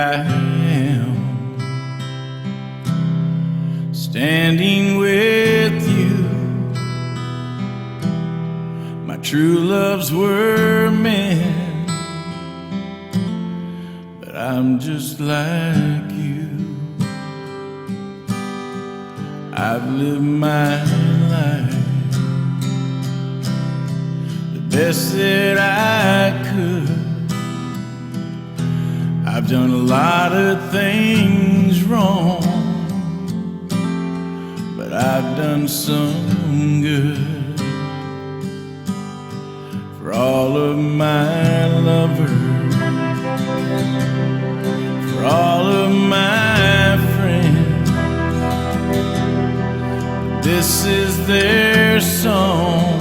I am, standing with you. My true loves were men, but I'm just like you. I've lived my life the best that I could. I've done a lot of things wrong, but I've done some good. For all of my lovers, for all of my friends, this is their song,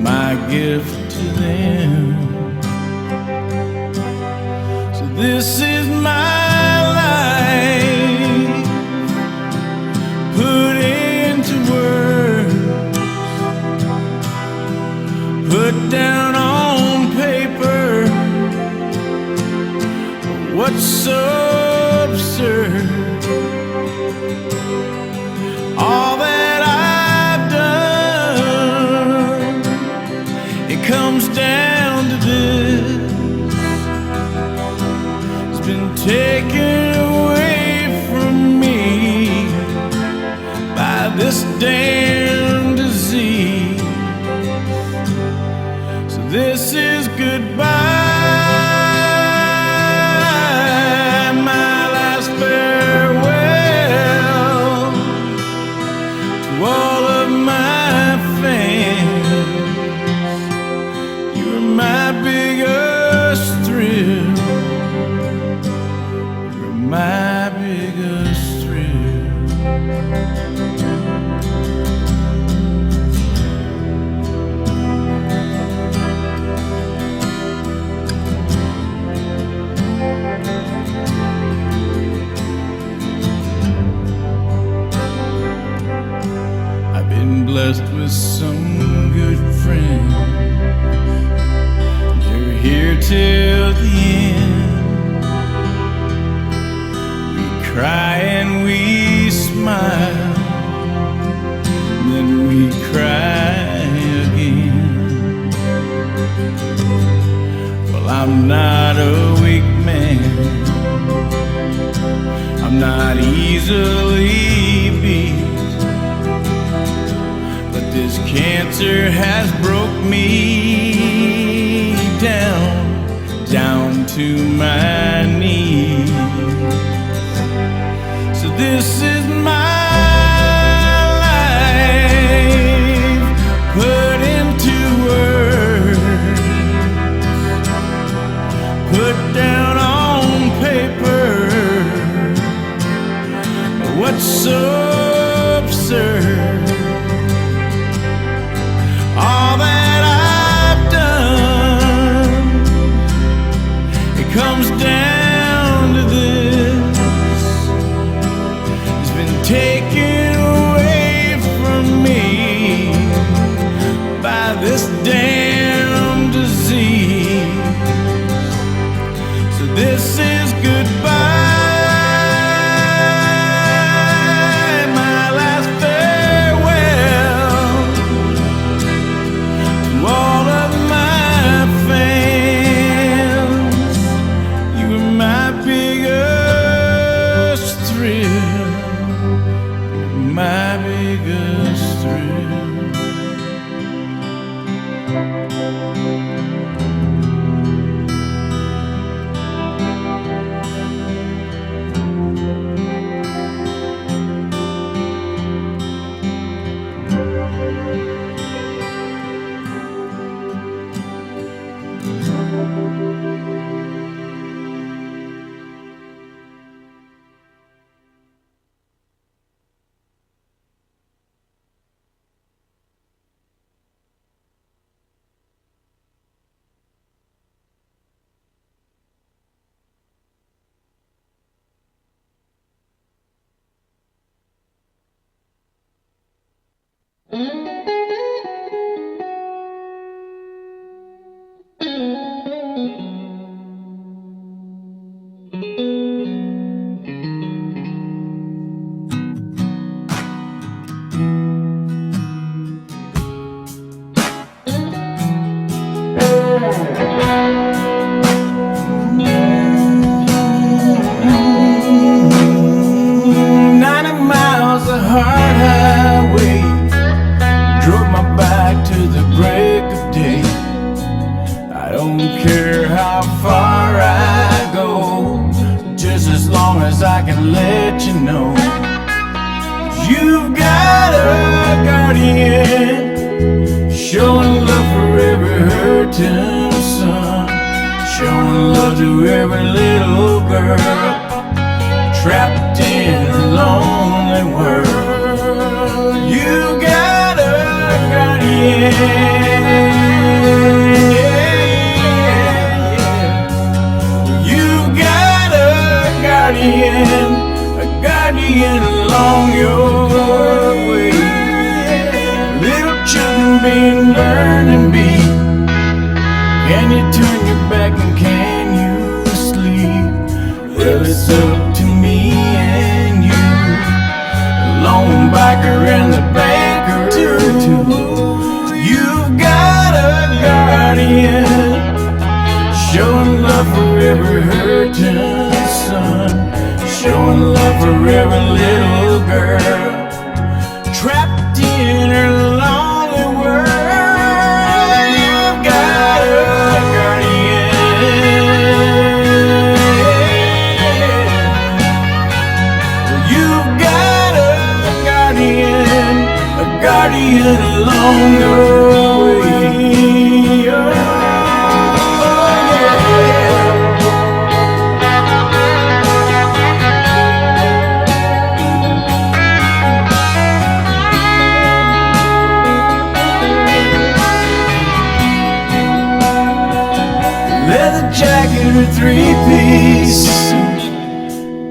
my gift to them. So this is my life, put into words, put down on paper. What's so absurd? All that I've done, it comes down to this. It's been taken away from me by this damn disease. So this is goodbye. All of my fans, you're my biggest thrill. You're my biggest thrill. Blessed with some good friends. They're here till the end. We cry and we smile, then we cry again. Well, I'm not a weak man, I'm not easily beat. This cancer has broke me down to my knees. So this is my life, put into words, put down on paper. What's so absurd? All that I've done, it comes down to this. It's been taken away from me by this damn disease. So this is goodbye. My biggest thrill. to every little girl trapped in a lonely world. You got a guardian, you got a guardian along your way. Little children being learned and beat. Can you turn your back and can you sleep? Well, it's up to me and you, the lone biker and the banker too. You've got a guardian, showing love for every hurting son, showing love for every little girl trapped in her lonely world. You've got a guardian, you've got a guardian along the way. Leather jacket or three-piece suit,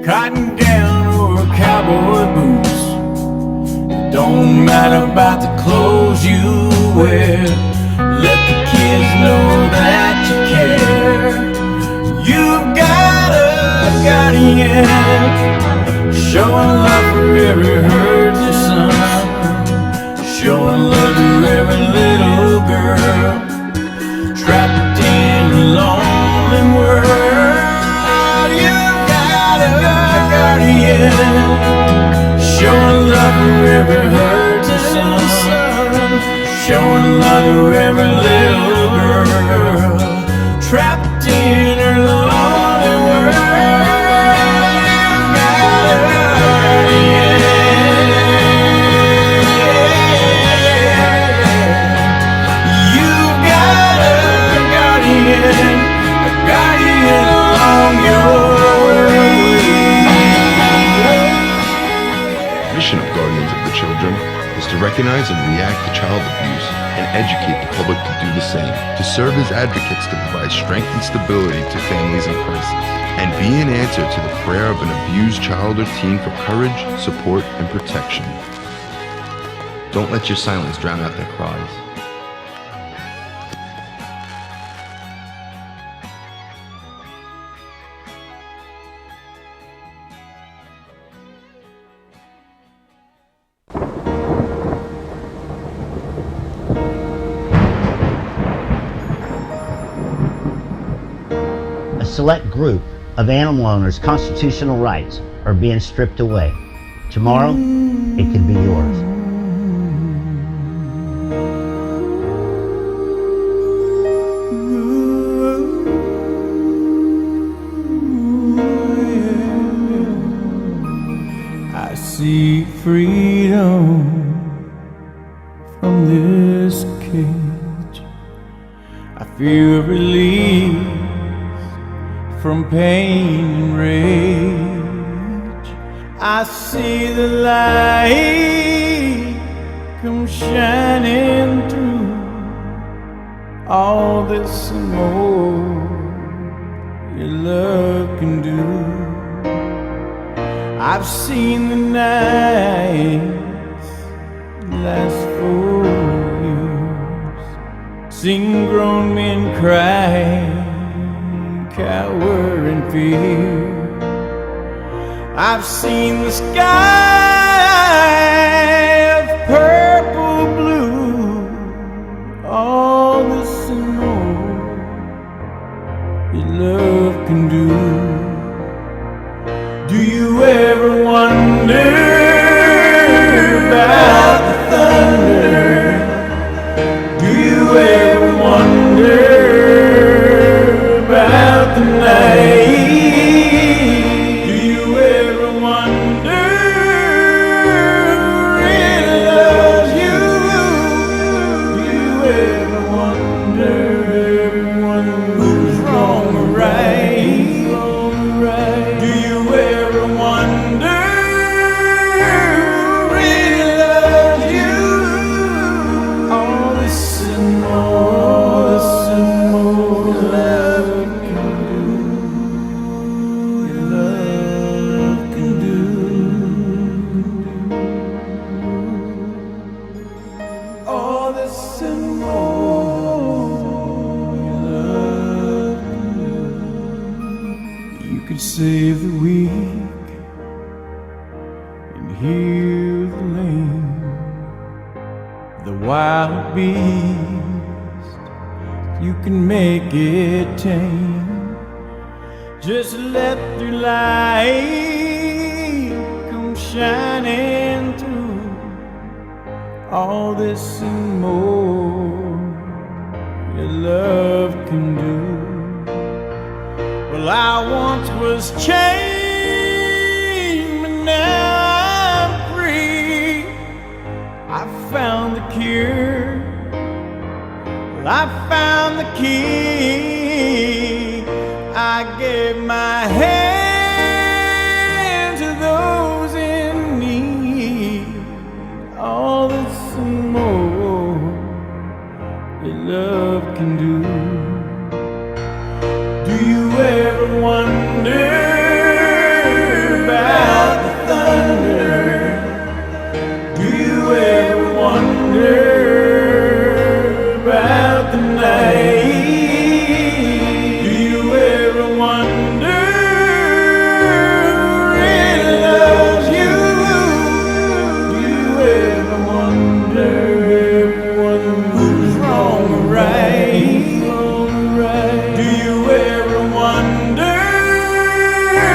cotton gown or cowboy boots. Don't matter about the clothes you wear, let the kids know that you care. You've got a guardian, showing love for every hurting son, showing love to every little girl trapped in a lonely world. You've got a guardian, showing love to every hurting son, showing love to every little girl trapped in her lonely world. You've got a guardian, you've got a guardian along your way. The mission of Guardians of the Children is to recognize and react to child abuse and educate the public to do the same, to serve as advocates to provide strength and stability to families in crisis, and be an answer to the prayer of an abused child or teen for courage, support, and protection. Don't let your silence drown out their cries. A select group of animal owners' constitutional rights are being stripped away. Tomorrow, it could be yours. I see freedom from this cage. I feel relief from pain and rage. I see the light come shining through all this and more your love can do. I've seen the nights last 4 years, seen grown men cry, cower in fear. I've seen the sky of purple blue, all this and more your love can do. Do you ever wonder about the thunder? Do you ever wonder about the night? Do you ever wonder who really loves you? Do you ever wonder who's wrong or right? and heal the lame, the wild beast. You can make it tame. Just let the light come shining through. All this and more your love can do. Well, I once was chained, but now I'm free. I found the cure. Well, I found the key. I gave my hand to those in need. All this and more your love can do. Do you ever wonder about the thunder? Do you ever wonder about the night? Do you ever wonder who really loves you? Do you ever wonder who's wrong or right? Do you ever wonder who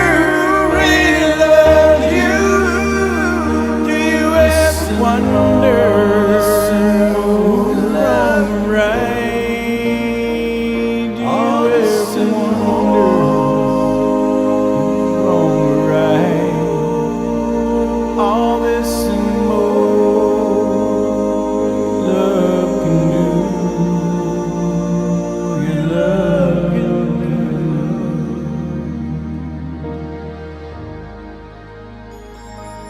really loves you? Do you ever wonder who's wrong or right? Do you ever wonder who's wrong or right? All this and more love can do. Your love can do.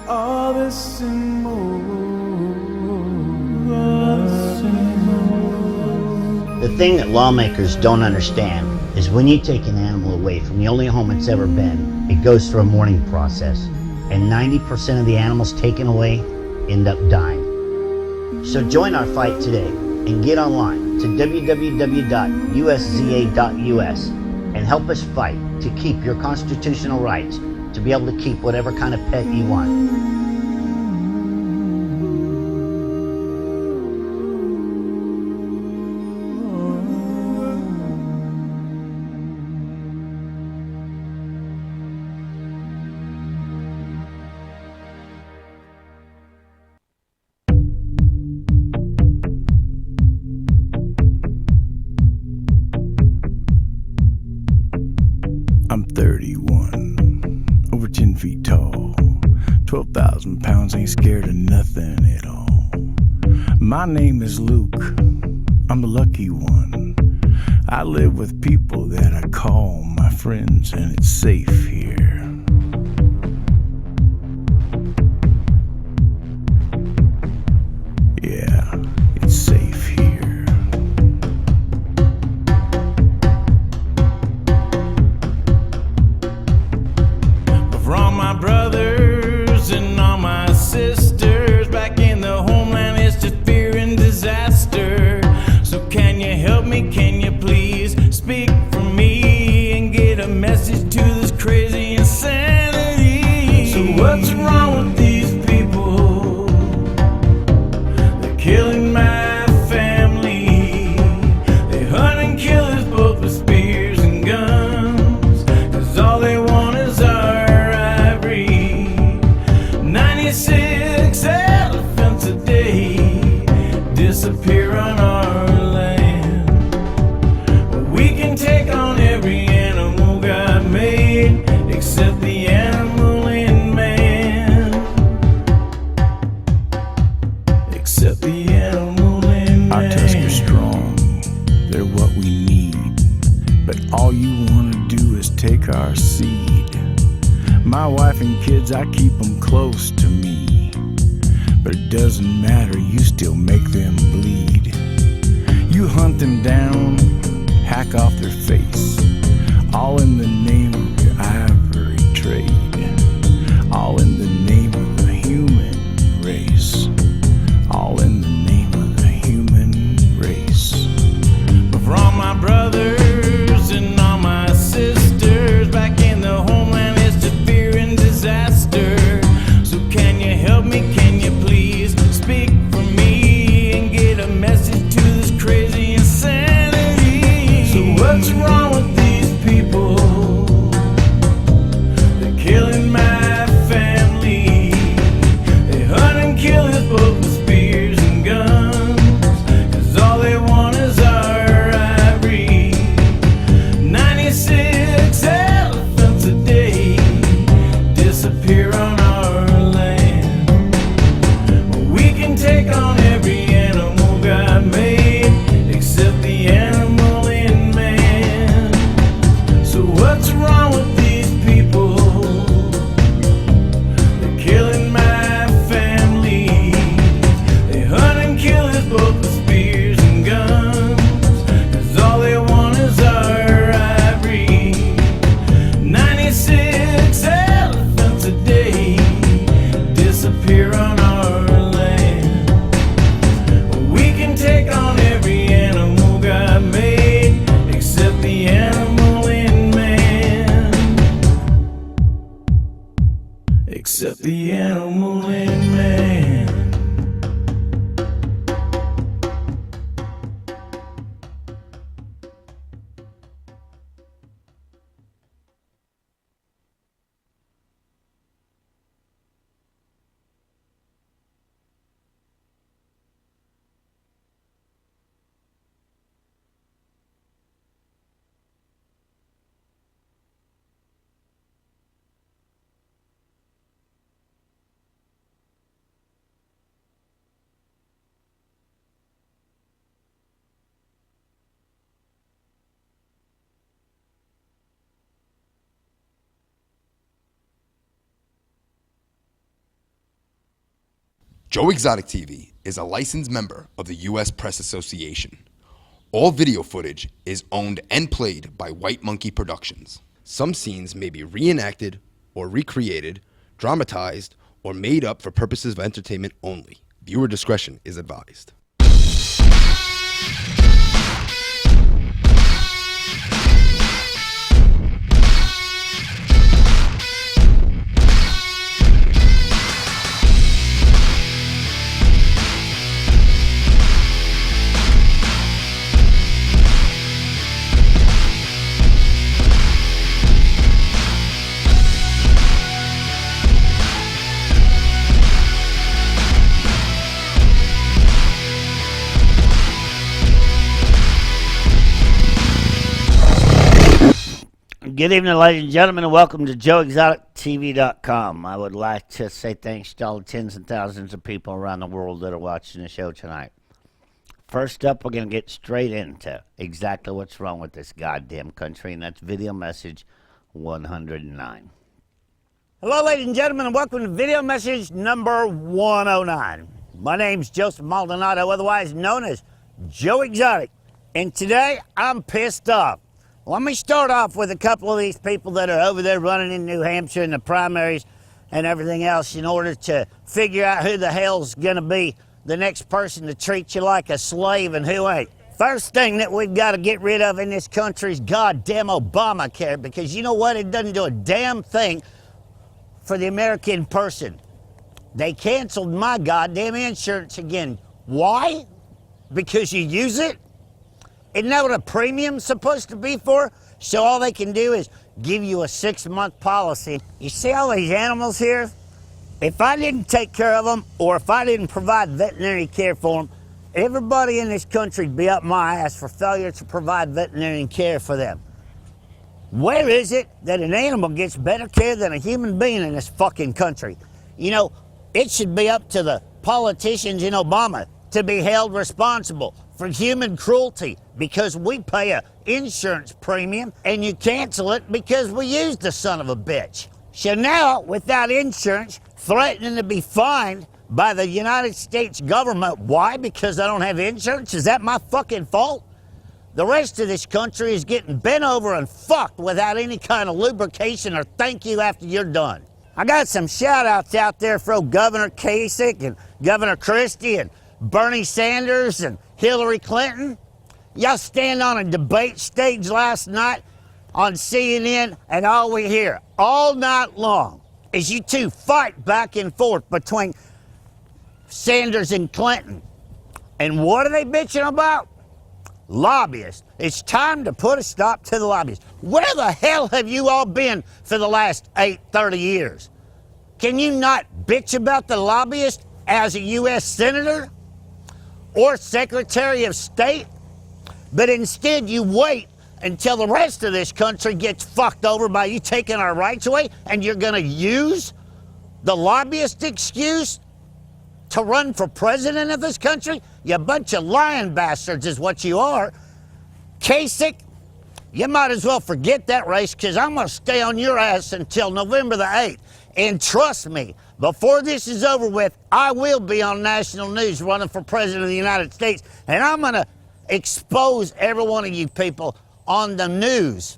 All this and more. All this and more. The thing that lawmakers don't understand is when you take an animal away from the only home it's ever been, it goes through a mourning process. And 90% of the animals taken away end up dying. So join our fight today and get online to www.usza.us and help us fight to keep your constitutional rights to be able to keep whatever kind of pet you want. I'm 31, over 10 feet tall, 12,000 pounds, ain't scared of nothing at all. My name is Luke, I'm the lucky one. I live with people that I call my friends, and it's safe here. Yeah, it's safe here. For all my brothers and all my sisters back in the homeland, it's just fear and disaster. So can you help me? Can you please speak for me and get a message to this crazy insanity? So what's wrong with these people? They're killing my family. They hunt and kill us both with spears and guns, 'cause all they want is our 96 elephants a day disappear on our land. We can take on every animal God made except the animal in man. Except the animal in man. Our tusks are strong, they're what we need, but all you want to do is take our seed. My wife and kids, I keep them close to me, but it doesn't matter, you still make them bleed. You hunt them down, hack off their face, all in the name of your ivory trade, all in the name of the human race, all in the name of the human race. But for all my brothers and all my sisters back in the homeland, it's just fear and disaster. So me, can you please speak for me and get a message to this crazy insanity? So what's wrong with these people? They're killing my family. They hunt and kill us both with spears and guns, 'cause all they want is our ivory. 96 elephants a day disappear on our land. We can take on every animal God made except the animal in man. So what's wrong with these people? They're killing my family. They hunt and kill us both with spears and guns, 'cause all they want is our ivory. 96 elephants a day disappear on our land. We can take on every animal God made except the animal in man. Except the animal in man. Joe Exotic TV is a licensed member of the U.S. Press Association. All video footage is owned and played by White Monkey Productions. Some scenes may be reenacted or recreated, dramatized, or made up for purposes of entertainment only. Viewer discretion is advised. Good evening, ladies and gentlemen, and welcome to JoeExoticTV.com. I would like to say thanks to all the tens and thousands of people around the world that are watching the show tonight. First up, we're going to get straight into exactly what's wrong with this goddamn country, and that's video message 109. Hello, ladies and gentlemen, and welcome to video message number 109. My name's Joseph Maldonado, otherwise known as Joe Exotic, and today I'm pissed off. Let me start off with a couple of these people that are over there running in New Hampshire in the primaries and everything else in order to figure out who the hell's going to be the next person to treat you like a slave and who ain't. First thing that we've got to get rid of in this country is goddamn Obamacare, because you know what? It doesn't do a damn thing for the American person. They canceled my goddamn insurance again. Why? Because you use it? Isn't that what a premium's supposed to be for? So all they can do is give you a 6-month policy. You see all these animals here? If I didn't take care of them, or if I didn't provide veterinary care for them, everybody in this country would be up my ass for failure to provide veterinary care for them. Where is it that an animal gets better care than a human being in this fucking country? You know, it should be up to the politicians in Obama to be held responsible for human cruelty, because we pay a insurance premium and you cancel it because we used the son of a bitch. So now, without insurance, threatening to be fined by the United States government. Why? Because I don't have insurance? Is that my fucking fault? The rest of this country is getting bent over and fucked without any kind of lubrication or thank you after you're done. I got some shout outs out there for Governor Kasich and Governor Christie and Bernie Sanders and Hillary Clinton. Y'all stand on a debate stage last night on CNN, and all we hear all night long is you two fight back and forth between Sanders and Clinton. And what are they bitching about? Lobbyists. It's time to put a stop to the lobbyists. Where the hell have you all been for the last 30 years? Can you not bitch about the lobbyists as a U.S. Senator or Secretary of State? But instead you wait until the rest of this country gets fucked over by you taking our rights away, and you're going to use the lobbyist excuse to run for president of this country? You bunch of lying bastards is what you are. Kasich, you might as well forget that race, because I'm going to stay on your ass until November the 8th. And trust me, before this is over with, I will be on national news running for president of the United States, and I'm going to expose every one of you people on the news,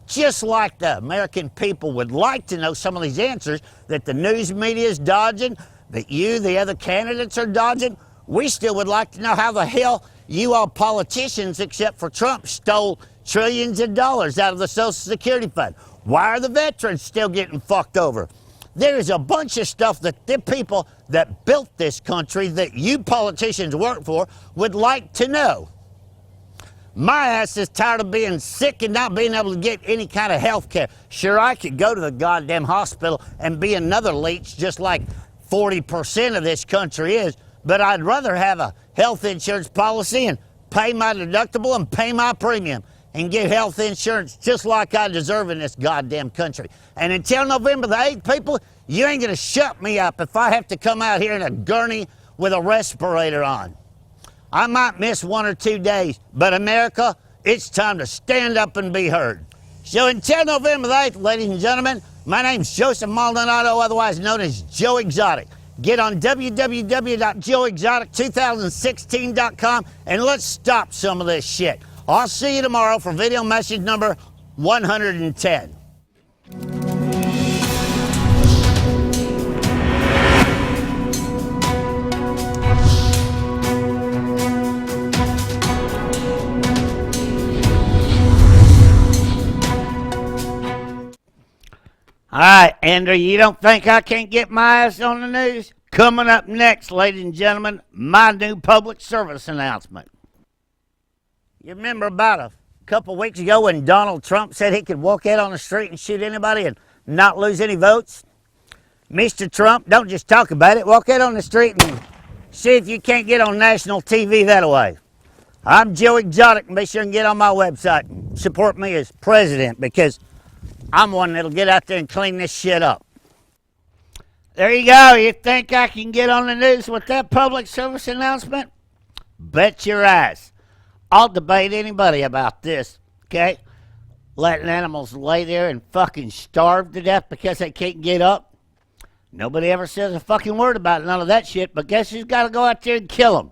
just like the American people would like to know some of these answers that the news media is dodging, that you, the other candidates, are dodging. We still would like to know how the hell you all politicians, except for Trump, stole trillions of dollars out of the Social Security Fund. Why are the veterans still getting fucked over? There's a bunch of stuff that the people that built this country, that you politicians work for, would like to know. My ass is tired of being sick and not being able to get any kind of health care. Sure, I could go to the goddamn hospital and be another leech just like 40% of this country is, but I'd rather have a health insurance policy and pay my deductible and pay my premium and get health insurance just like I deserve in this goddamn country. And until November the 8th, people, you ain't gonna shut me up if I have to come out here in a gurney with a respirator on. I might miss 1 or 2 days, but America, it's time to stand up and be heard. So until November the 8th, ladies and gentlemen, my name's Joseph Maldonado, otherwise known as Joe Exotic. Get on www.joeexotic2016.com and let's stop some of this shit. I'll see you tomorrow for video message number 110. All right, Andrew, you don't think I can't get my ass on the news? Coming up next, ladies and gentlemen, my new public service announcement. You remember about a couple weeks ago when Donald Trump said he could walk out on the street and shoot anybody and not lose any votes? Mr. Trump, don't just talk about it. Walk out on the street and see if you can't get on national TV that way. I'm Joe Exotic, and be sure and get on my website and support me as president, because I'm one that'll get out there and clean this shit up. There you go. You think I can get on the news with that public service announcement? Bet your ass. I'll debate anybody about this, okay? Letting animals lay there and fucking starve to death because they can't get up. Nobody ever says a fucking word about none of that shit, but guess who's got to go out there and kill them?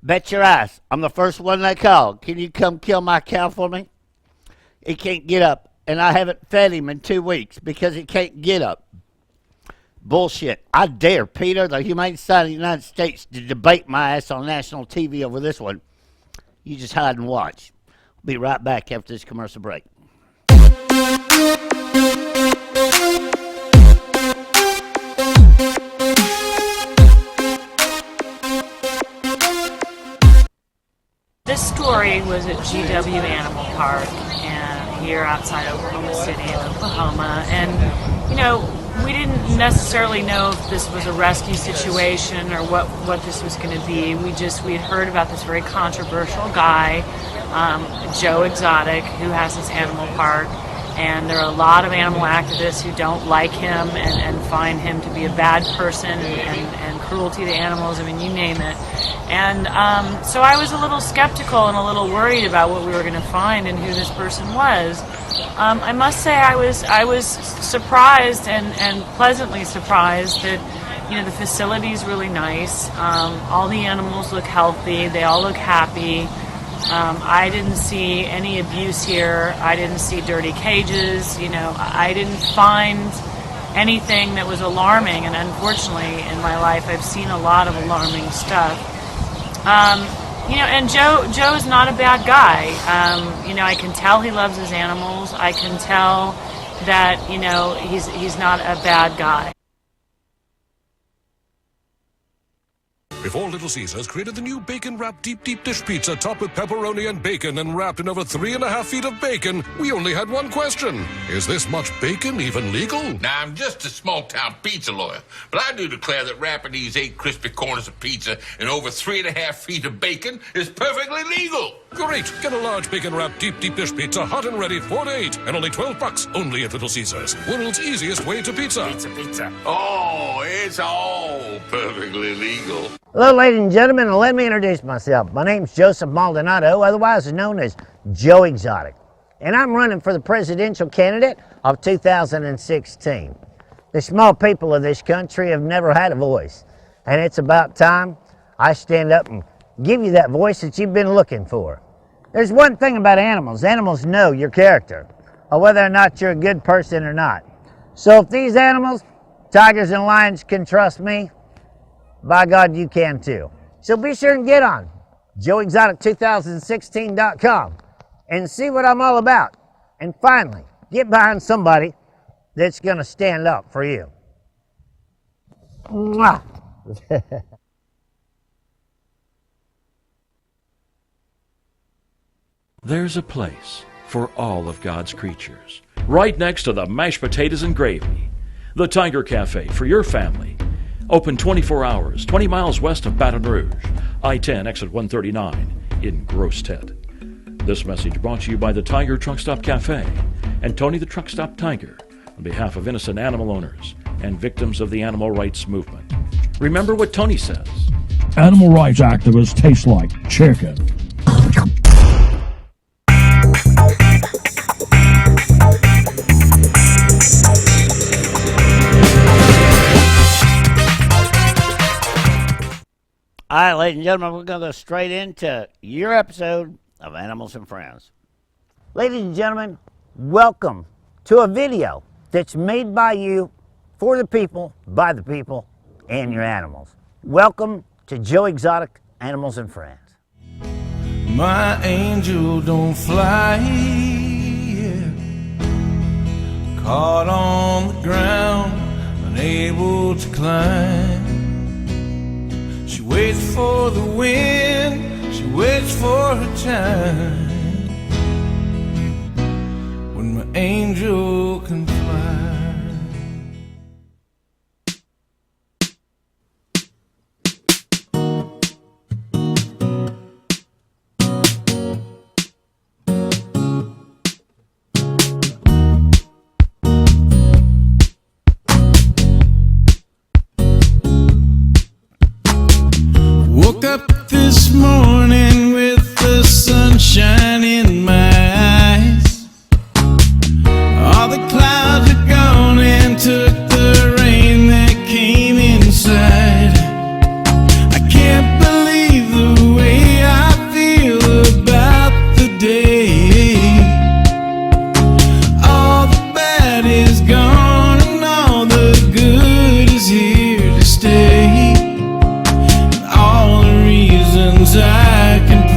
Bet your ass. I'm the first one they call. Can you come kill my cow for me? He can't get up. And I haven't fed him in 2 weeks because he can't get up. Bullshit. I dare Peter, the Humane Society of the United States, to debate my ass on national TV over this one. You just hide and watch. We'll be right back after this commercial break. This story was at GW Animal Park here outside Oklahoma City in Oklahoma, and you know, we didn't necessarily know if this was a rescue situation or what this was going to be. We had heard about this very controversial guy, Joe Exotic, who has this animal park, and there are a lot of animal activists who don't like him and find him to be a bad person and cruelty to animals. I mean, you name it. And so I was a little skeptical and a little worried about what we were going to find and who this person was. I must say I was surprised and pleasantly surprised that, you know, the facility's really nice. All the animals look healthy. They all look happy. I didn't see any abuse here. I didn't see dirty cages. You know, I didn't find anything that was alarming. And unfortunately, in my life, I've seen a lot of alarming stuff. You know, and Joe is not a bad guy. You know, I can tell he loves his animals. I can tell that, you know, he's not a bad guy. Before Little Caesars created the new bacon-wrapped deep dish pizza topped with pepperoni and bacon and wrapped in over 3.5 feet of bacon, we only had one question. Is this much bacon even legal? Now, I'm just a small-town pizza lawyer, but I do declare that wrapping these 8 crispy corners of pizza in over 3.5 feet of bacon is perfectly legal. Great! Get a large bacon-wrapped deep dish pizza, hot and ready, 4 to 8, and only $12, only at Little Caesars. World's easiest way to pizza. Pizza. Oh, it's all perfectly legal. Hello, ladies and gentlemen, and let me introduce myself. My name's Joseph Maldonado, otherwise known as Joe Exotic, and I'm running for the presidential candidate of 2016. The small people of this country have never had a voice, and it's about time I stand up and give you that voice that you've been looking for. There's one thing about animals. Animals know your character, or whether or not you're a good person or not. So if these animals, tigers and lions, can trust me, by God, you can too. So be sure and get on joeexotic2016.com and see what I'm all about. And finally, get behind somebody that's going to stand up for you. Mwah. There's a place for all of God's creatures, right next to the mashed potatoes and gravy. The Tiger Cafe for your family. Open 24 hours, 20 miles west of Baton Rouge, I-10 exit 139 in Gross Ted. This message brought to you by the Tiger Truck Stop Cafe and Tony the Truck Stop Tiger on behalf of innocent animal owners and victims of the animal rights movement. Remember what Tony says. Animal rights activists taste like chicken. All right, ladies and gentlemen, we're going to go straight into your episode of Animals and Friends. Ladies and gentlemen, welcome to a video that's made by you, for the people, by the people, and your animals. Welcome to Joe Exotic Animals and Friends. My angel don't fly, yeah. Caught on the ground, unable to climb. She waits for the wind, she waits for her time, when my angel can fly. Woke up this morning with the sunshine in my eyes. All the clouds are gone and took the rain that came inside. I can't believe the way I feel about the day. All the bad is gone and all the good is here to stay. I can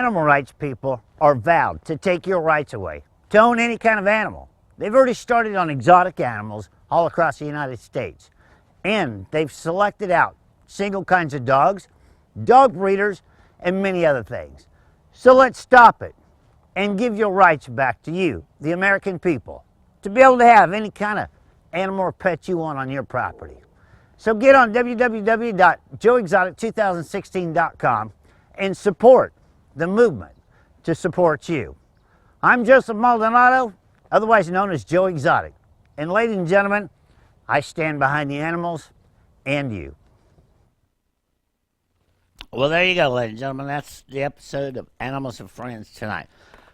animal rights people are vowed to take your rights away, to own any kind of animal. They've already started on exotic animals all across the United States. And they've selected out single kinds of dogs, dog breeders, and many other things. So let's stop it and give your rights back to you, the American people, to be able to have any kind of animal or pet you want on your property. So get on www.joeexotic2016.com and support the movement to support you. I'm Joseph Maldonado, otherwise known as Joe Exotic. And ladies and gentlemen, I stand behind the animals and you. Well, there you go, ladies and gentlemen. That's the episode of Animals and Friends tonight.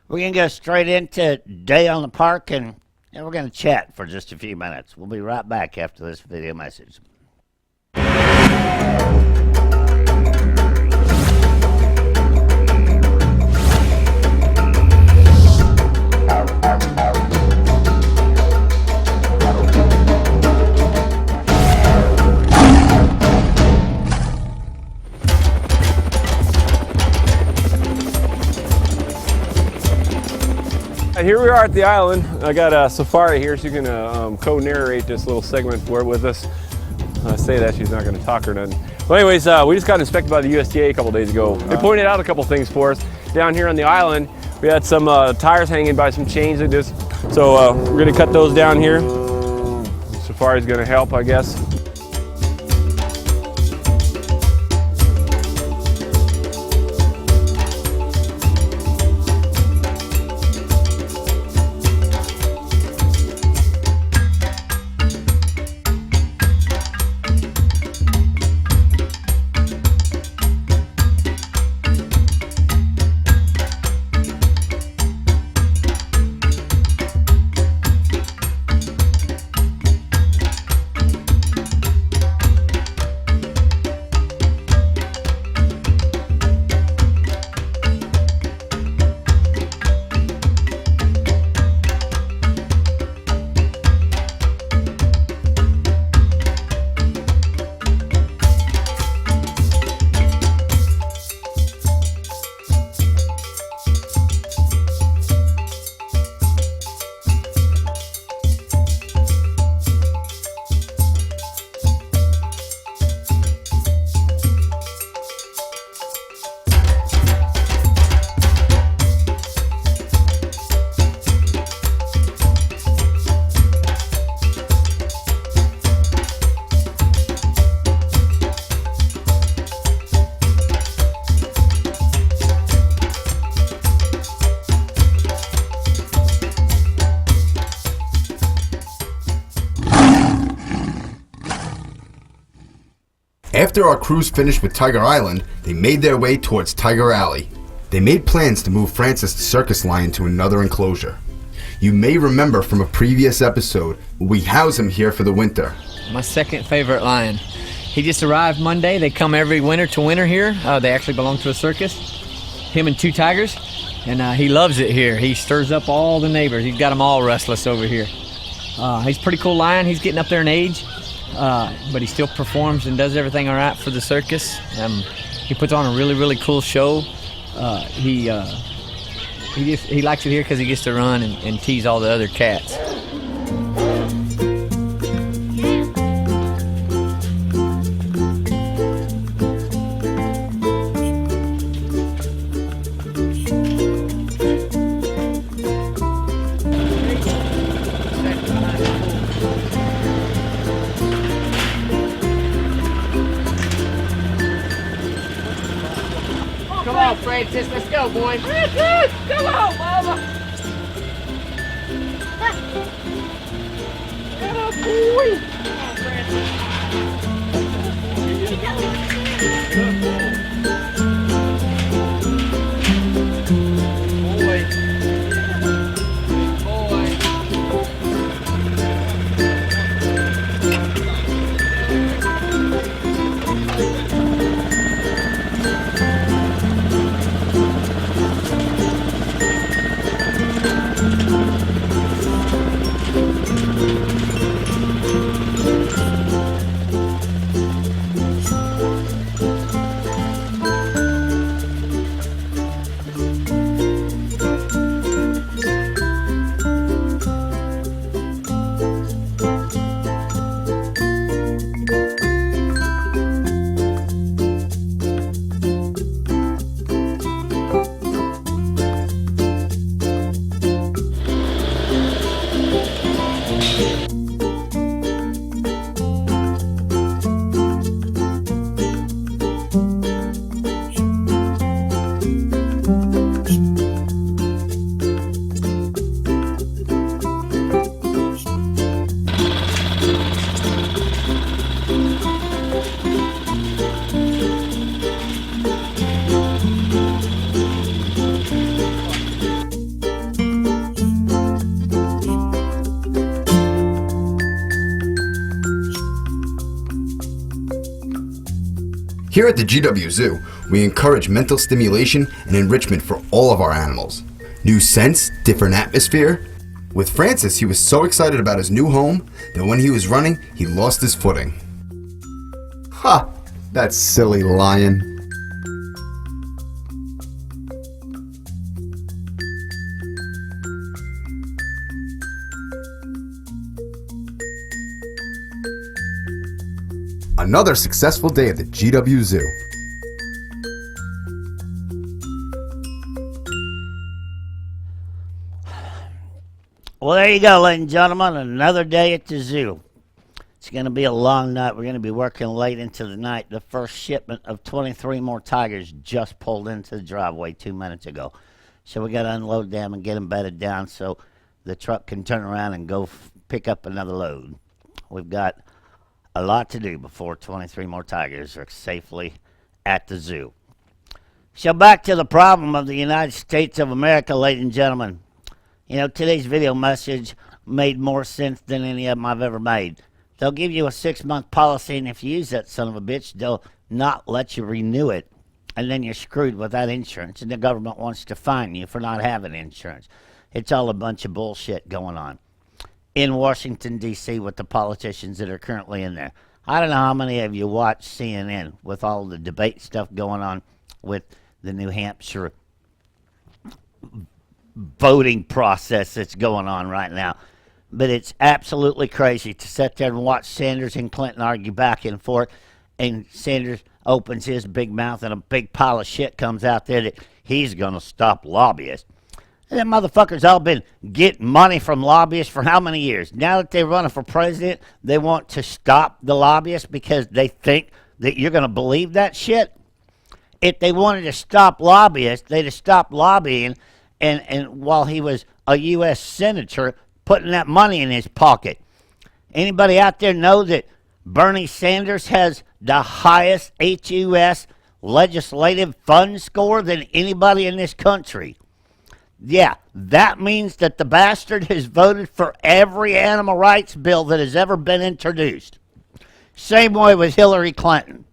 We're going to go straight into Day on the Park, and we're going to chat for just a few minutes. We'll be right back after this video message. Here we are at the island. I got Safari here. She's going to co-narrate this little segment for it with us. I say that she's not going to talk or nothing. Well, anyways, we just got inspected by the USDA a couple days ago. They pointed out a couple things for us. Down here on the island, we had some tires hanging by some chains like this. So we're going to cut those down here. Safari's going to help, I guess. After our cruise finished with Tiger Island, they made their way towards Tiger Alley. They made plans to move Francis the circus lion to another enclosure. You may remember from a previous episode, we house him here for the winter. My second favorite lion. He just arrived Monday. They come every winter to winter here. They actually belong to a circus. Him and two tigers. And he loves it here. He stirs up all the neighbors. He's got them all restless over here. He's a pretty cool lion. He's getting up there in age. But he still performs and does everything all right for the circus. He puts on a really, really cool show. He likes it here because he gets to run and tease all the other cats. Come on, Francis, let's go, boy. Come on, Mama. Come on, boy. Come on, Francis. Here at the GW Zoo, we encourage mental stimulation and enrichment for all of our animals. New scents, different atmosphere. With Francis, he was so excited about his new home that when he was running, he lost his footing. Ha! That silly lion. Another successful day at the GW Zoo. Well, there you go, ladies and gentlemen. Another day at the zoo. It's going to be a long night. We're going to be working late into the night. The first shipment of 23 more tigers just pulled into the driveway 2 minutes ago. So we got to unload them and get them bedded down so the truck can turn around and go pick up another load. We've got a lot to do before 23 more tigers are safely at the zoo. So back to the problem of the United States of America, ladies and gentlemen. You know, today's video message made more sense than any of them I've ever made. They'll give you a 6-month policy, and if you use that son of a bitch, they'll not let you renew it. And then you're screwed without insurance, and the government wants to fine you for not having insurance. It's all a bunch of bullshit going on in Washington, D.C. with the politicians that are currently in there. I don't know how many of you watch CNN with all the debate stuff going on with the New Hampshire voting process that's going on right now. But it's absolutely crazy to sit there and watch Sanders and Clinton argue back and forth, and Sanders opens his big mouth and a big pile of shit comes out there that he's going to stop lobbyists. And them motherfuckers all been getting money from lobbyists for how many years? Now that they're running for president, they want to stop the lobbyists because they think that you're going to believe that shit? If they wanted to stop lobbyists, they'd have stopped lobbying and while he was a U.S. senator, putting that money in his pocket. Anybody out there know that Bernie Sanders has the highest HUS legislative fund score than anybody in this country? Yeah, that means that the bastard has voted for every animal rights bill that has ever been introduced. Same way with Hillary Clinton.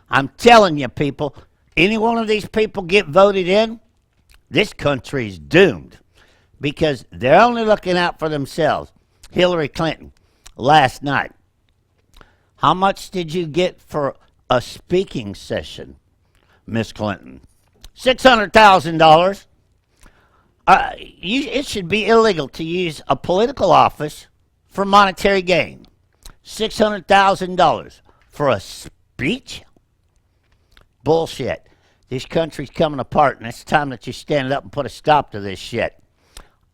I'm telling you, people, any one of these people get voted in, this country's doomed because they're only looking out for themselves. Hillary Clinton, last night, how much did you get for a speaking session, Miss Clinton? $600,000. It should be illegal to use a political office for monetary gain. $600,000 for a speech? Bullshit. This country's coming apart, and it's time that you stand up and put a stop to this shit.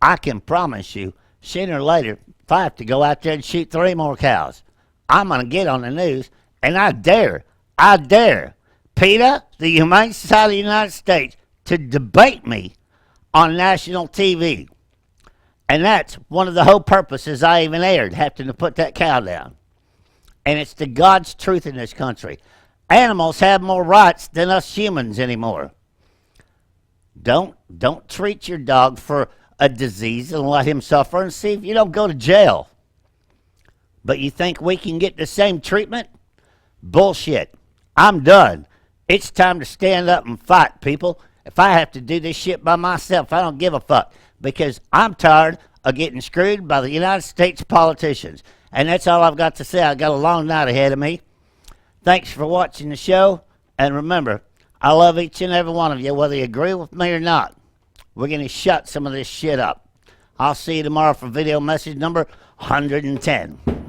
I can promise you, sooner or later, if I have to go out there and shoot 3 more cows, I'm going to get on the news, and I dare PETA, the Humane Society of the United States, to debate me on national TV. And that's one of the whole purposes I even aired, having to put that cow down. And it's the God's truth in this country. Animals have more rights than us humans anymore. Don't treat your dog for a disease and let him suffer and see if you don't go to jail. But you think we can get the same treatment? Bullshit. I'm done. It's time to stand up and fight, people. If I have to do this shit by myself, I don't give a fuck. Because I'm tired of getting screwed by the United States politicians. And that's all I've got to say. I got a long night ahead of me. Thanks for watching the show. And remember, I love each and every one of you, whether you agree with me or not. We're going to shut some of this shit up. I'll see you tomorrow for video message number 110.